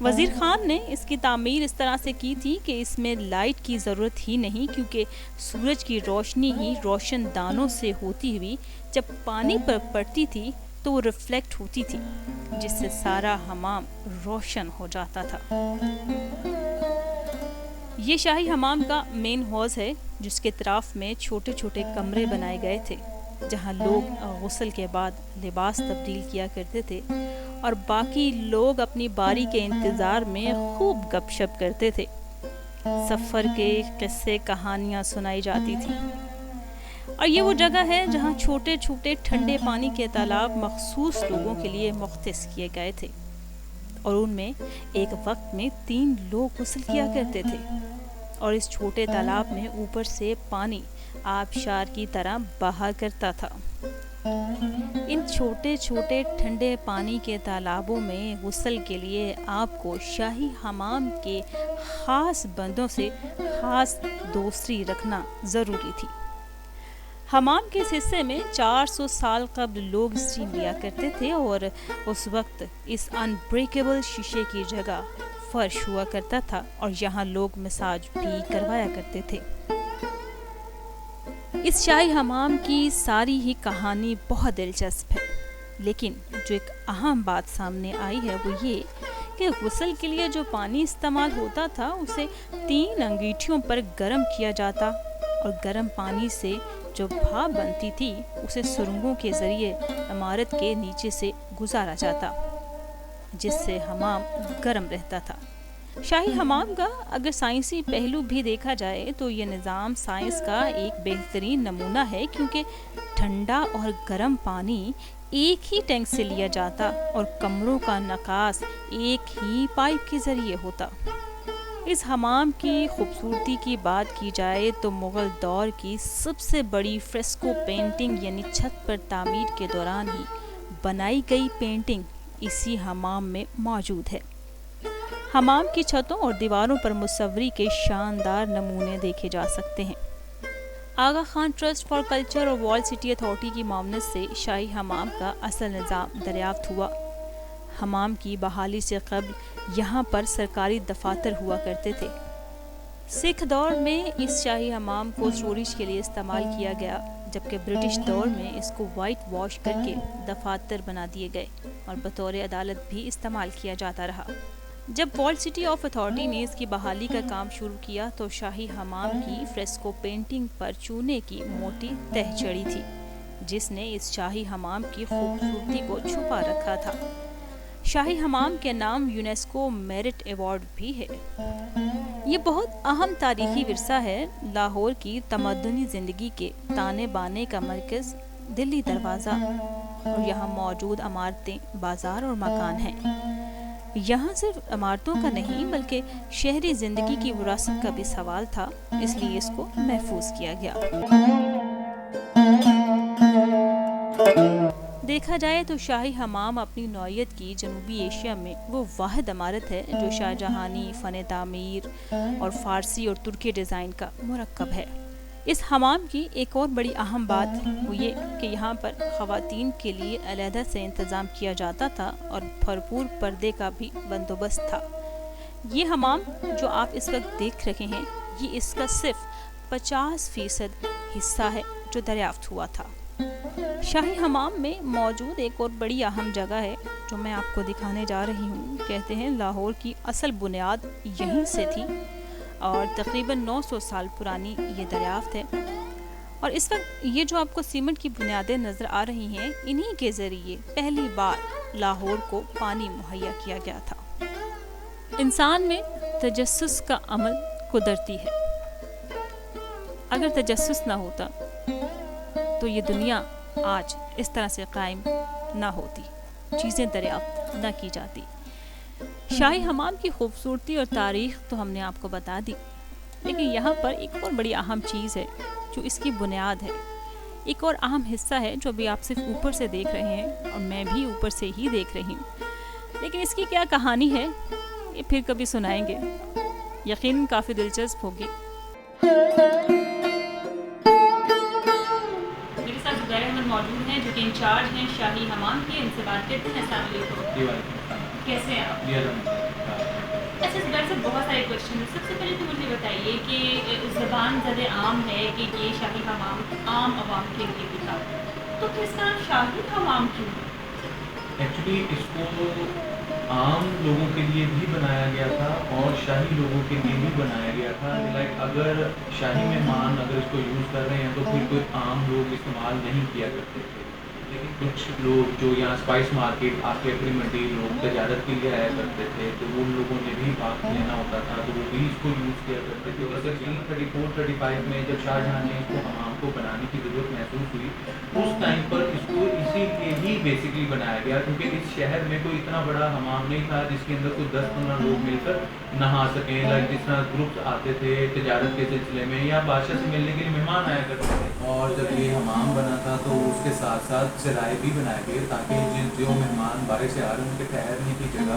وزیر خان نے اس کی تعمیر اس طرح سے کی تھی کہ اس میں لائٹ کی ضرورت ہی نہیں، کیونکہ سورج کی روشنی ہی روشن دانوں سے ہوتی ہوئی جب پانی پر پڑتی تھی تو وہ ریفلیکٹ ہوتی تھی، جس سے سارا حمام روشن ہو جاتا تھا۔ یہ شاہی حمام کا مین حوض ہے، جس کے اطراف میں چھوٹے چھوٹے کمرے بنائے گئے تھے، جہاں لوگ غسل کے بعد لباس تبدیل کیا کرتے تھے اور باقی لوگ اپنی باری کے انتظار میں خوب گپ شپ کرتے تھے۔ سفر کے قصے کہانیاں سنائی جاتی تھیں، اور یہ وہ جگہ ہے جہاں چھوٹے چھوٹے ٹھنڈے پانی کے تالاب مخصوص لوگوں کے لیے مختص کیے گئے تھے، اور ان میں ایک وقت میں 3 لوگ غسل کیا کرتے تھے، اور اس چھوٹے تالاب میں اوپر سے پانی آبشار کی طرح بہا کرتا تھا۔ ان چھوٹے چھوٹے ٹھنڈے پانی کے تالابوں میں غسل کے لیے آپ کو شاہی حمام کے خاص بندوں سے خاص دوستی رکھنا ضروری تھی۔ حمام کے اس حصے میں 400 سال قبل لوگ اسٹیم لیا کرتے تھے، اور اس وقت اس انبریکیبل شیشے کی جگہ فرش ہوا کرتا تھا، اور یہاں لوگ مساج بھی کروایا کرتے تھے۔ اس شاہی حمام کی ساری ہی کہانی بہت دلچسپ ہے، لیکن جو ایک اہم بات سامنے آئی ہے وہ یہ کہ غسل کے لیے جو پانی استعمال ہوتا تھا اسے 3 انگیٹھیوں پر گرم کیا جاتا، اور گرم پانی سے جو بھاپ بنتی تھی اسے سرنگوں کے ذریعے عمارت کے نیچے سے گزارا جاتا، جس سے حمام گرم رہتا تھا۔ شاہی حمام کا اگر سائنسی پہلو بھی دیکھا جائے تو یہ نظام سائنس کا ایک بہترین نمونہ ہے، کیونکہ ٹھنڈا اور گرم پانی ایک ہی ٹینک سے لیا جاتا اور کمروں کا نکاس ایک ہی پائپ کے ذریعے ہوتا۔ اس حمام کی خوبصورتی کی بات کی جائے تو مغل دور کی سب سے بڑی فریسکو پینٹنگ یعنی چھت پر تعمیر کے دوران ہی بنائی گئی پینٹنگ اسی حمام میں موجود ہے۔ حمام کی چھتوں اور دیواروں پر مصوری کے شاندار نمونے دیکھے جا سکتے ہیں۔ آغا خان ٹرسٹ فار کلچر اور ورلڈ سٹی اتھارٹی کی معاونت سے شاہی حمام کا اصل نظام دریافت ہوا۔ حمام کی بحالی سے قبل یہاں پر سرکاری دفاتر ہوا کرتے تھے۔ سکھ دور میں اس شاہی حمام کو اسٹوریج کے لیے استعمال کیا گیا، جبکہ برٹش دور میں اس کو وائٹ واش کر کے دفاتر بنا دیے گئے اور بطور عدالت بھی استعمال کیا جاتا رہا۔ جب ورلڈ سٹی آف اتھارٹی نے اس کی بحالی کا کام شروع کیا تو شاہی حمام کی فریسکو پینٹنگ پر چونے کی موٹی تہ چڑھی تھی، جس نے اس شاہی حمام کی خوبصورتی کو چھپا رکھا تھا۔ شاہی حمام کے نام یونیسکو میرٹ ایوارڈ بھی ہے۔ یہ بہت اہم تاریخی ورثہ ہے۔ لاہور کی تمدنی زندگی کے تانے بانے کا مرکز دلی دروازہ، اور یہاں موجود عمارتیں، بازار اور مکان ہیں۔ یہاں صرف عمارتوں کا نہیں بلکہ شہری زندگی کی وراثت کا بھی سوال تھا، اس لیے اس کو محفوظ کیا گیا۔ دیکھا جائے تو شاہی حمام اپنی نوعیت کی جنوبی ایشیا میں وہ واحد عمارت ہے جو شاہجہانی فن تعمیر اور فارسی اور ترکی ڈیزائن کا مرکب ہے۔ اس حمام کی ایک اور بڑی اہم بات وہ یہ کہ یہاں پر خواتین کے لیے علیحدہ سے انتظام کیا جاتا تھا اور بھرپور پردے کا بھی بندوبست تھا۔ یہ حمام جو آپ اس وقت دیکھ رہے ہیں، یہ اس کا صرف 50% حصہ ہے جو دریافت ہوا تھا۔ شاہی حمام میں موجود ایک اور بڑی اہم جگہ ہے جو میں آپ کو دکھانے جا رہی ہوں۔ کہتے ہیں لاہور کی اصل بنیاد یہیں سے تھی، اور تقریباً 900 سال پرانی یہ دریافت ہے، اور اس وقت یہ جو آپ کو سیمنٹ کی بنیادیں نظر آ رہی ہیں، انہی کے ذریعے پہلی بار لاہور کو پانی مہیا کیا گیا تھا۔ انسان میں تجسس کا عمل قدرتی ہے۔ اگر تجسس نہ ہوتا تو یہ دنیا آج اس طرح سے قائم نہ ہوتی، چیزیں دریافت نہ کی جاتی۔ شاہی حمام کی خوبصورتی اور تاریخ تو ہم نے آپ کو بتا دی، لیکن یہاں پر ایک اور بڑی اہم چیز ہے جو اس کی بنیاد ہے۔ ایک اور اہم حصہ ہے جو بھی آپ صرف اوپر سے دیکھ رہے ہیں، اور میں بھی اوپر سے ہی دیکھ رہی ہوں، لیکن اس کی کیا کہانی ہے یہ پھر کبھی سنائیں گے، یقیناً کافی دلچسپ ہوگی۔ میرے ساتھ زبیر احمد موجود ہیں جو کہ انچارج ہیں شاہی حمام کے، ان سے بات کرتے ہیں۔ السلام علیکم، کیسے ہیں آپ؟ سے بہت سارے کوشچن ہیں. سب سے پہلے تو مجھے بتائیے کہ زبان زد عام ہے کہ یہ شاہی حمام عام عوام کے لیے بھی تھا, تو اس کا شاہی حمام کیوں؟ ایکچولی اس کو عام لوگوں کے لیے بھی بنایا گیا تھا اور شاہی لوگوں کے لیے بھی بنایا گیا تھا. لائک اگر شاہی مہمان اگر اس کو یوز کر رہے ہیں تو پھر کوئی عام لوگ استعمال نہیں کیا کرتے تھے. لیکن کچھ لوگ جو یہاں اسپائس مارکیٹ آخری منڈی لوگ تجارت کے لیے آیا کرتے تھے تو ان لوگوں نے بھی بھاگ لینا ہوتا تھا تو وہ بھی اس کو یوز کیا کرتے تھے. اور 1834-35 میں جب شاہ جہاں نے اس کو حمام کو بنانے کی ضرورت محسوس ہوئی اس ٹائم پر اس کو اسی لیے ہی بیسکلی بنایا گیا کیونکہ اس شہر میں کوئی اتنا بڑا حمام نہیں تھا جس کے اندر کوئی 10-15 لوگ مل کر نہا سکیں. لائک جس طرح گروپس آتے تھے تجارت کے سلسلے میں یا بادشاہ سے ملنے کے لیے مہمان آیا کرتے تھے. اور جب یہ حمام بنا تھا تو اس کے ساتھ ساتھ سرائے بھی بنائے گئے تاکہ جو مہمان باہر سے آ رہے ہیں ان کے ٹھہرنے کی جگہ